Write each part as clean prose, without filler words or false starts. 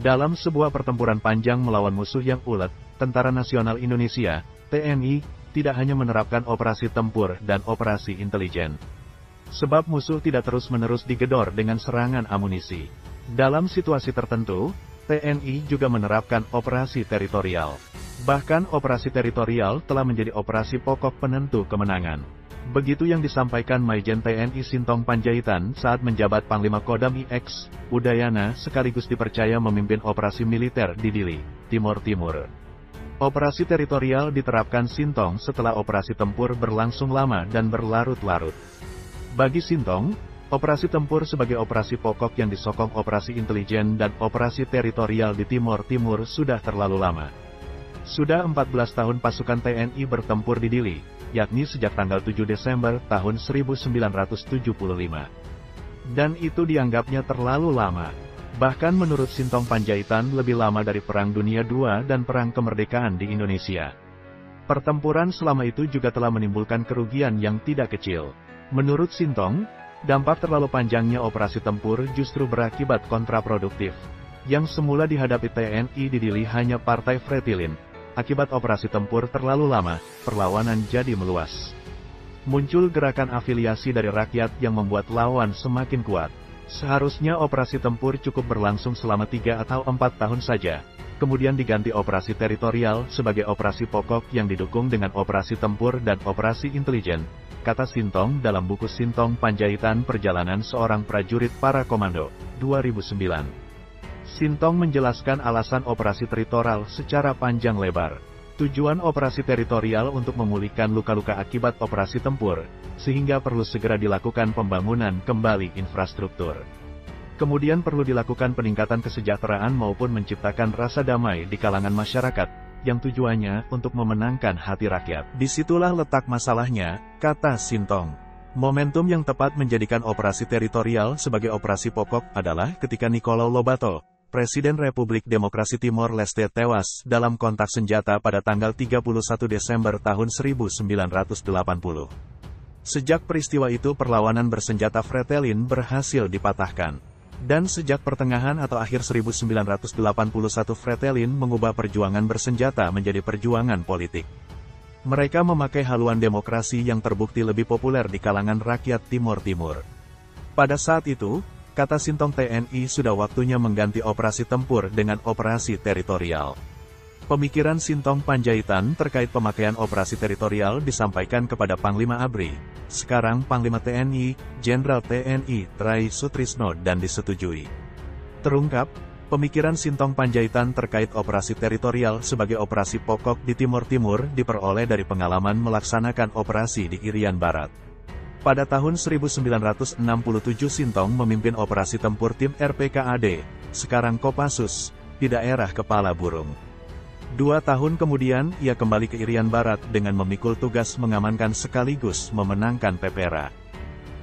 Dalam sebuah pertempuran panjang melawan musuh yang ulet, Tentara Nasional Indonesia, TNI, tidak hanya menerapkan operasi tempur dan operasi intelijen. Sebab musuh tidak terus-menerus digedor dengan serangan amunisi. Dalam situasi tertentu, TNI juga menerapkan operasi teritorial. Bahkan operasi teritorial telah menjadi operasi pokok penentu kemenangan. Begitu yang disampaikan Maijen TNI Sintong Panjaitan saat menjabat Panglima Kodam IX, Udayana sekaligus dipercaya memimpin operasi militer di Dili, Timor Timur. Operasi teritorial diterapkan Sintong setelah operasi tempur berlangsung lama dan berlarut-larut. Bagi Sintong, operasi tempur sebagai operasi pokok yang disokong operasi intelijen dan operasi teritorial di Timor Timur sudah terlalu lama. Sudah 14 tahun pasukan TNI bertempur di Dili, yakni sejak tanggal 7 Desember tahun 1975. Dan itu dianggapnya terlalu lama. Bahkan menurut Sintong Panjaitan lebih lama dari Perang Dunia II dan Perang Kemerdekaan di Indonesia. Pertempuran selama itu juga telah menimbulkan kerugian yang tidak kecil. Menurut Sintong, dampak terlalu panjangnya operasi tempur justru berakibat kontraproduktif. Yang semula dihadapi TNI di Dili hanya Partai Fretilin. Akibat operasi tempur terlalu lama, perlawanan jadi meluas. Muncul gerakan afiliasi dari rakyat yang membuat lawan semakin kuat. Seharusnya operasi tempur cukup berlangsung selama 3 atau 4 tahun saja. Kemudian diganti operasi teritorial sebagai operasi pokok yang didukung dengan operasi tempur dan operasi intelijen, kata Sintong dalam buku Sintong Panjaitan Perjalanan Seorang Prajurit Para Komando, 2009. Sintong menjelaskan alasan operasi teritorial secara panjang lebar. Tujuan operasi teritorial untuk memulihkan luka-luka akibat operasi tempur, sehingga perlu segera dilakukan pembangunan kembali infrastruktur. Kemudian perlu dilakukan peningkatan kesejahteraan maupun menciptakan rasa damai di kalangan masyarakat, yang tujuannya untuk memenangkan hati rakyat. Disitulah letak masalahnya, kata Sintong. Momentum yang tepat menjadikan operasi teritorial sebagai operasi pokok adalah ketika Nicolau Lobato, Presiden Republik Demokrasi Timor Leste tewas dalam kontak senjata pada tanggal 31 Desember tahun 1980. Sejak peristiwa itu perlawanan bersenjata Fretilin berhasil dipatahkan. Dan sejak pertengahan atau akhir 1981 Fretilin mengubah perjuangan bersenjata menjadi perjuangan politik. Mereka memakai haluan demokrasi yang terbukti lebih populer di kalangan rakyat Timor Timur. Pada saat itu, kata Sintong, TNI sudah waktunya mengganti operasi tempur dengan operasi teritorial. Pemikiran Sintong Panjaitan terkait pemakaian operasi teritorial disampaikan kepada Panglima ABRI, sekarang Panglima TNI, Jenderal TNI Try Sutrisno, dan disetujui. Terungkap, pemikiran Sintong Panjaitan terkait operasi teritorial sebagai operasi pokok di Timor Timur diperoleh dari pengalaman melaksanakan operasi di Irian Barat. Pada tahun 1967 Sintong memimpin operasi tempur tim RPKAD, sekarang Kopassus, di daerah Kepala Burung. 2 tahun kemudian, ia kembali ke Irian Barat dengan memikul tugas mengamankan sekaligus memenangkan Pepera.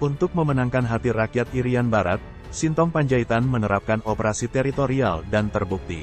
Untuk memenangkan hati rakyat Irian Barat, Sintong Panjaitan menerapkan operasi teritorial dan terbukti.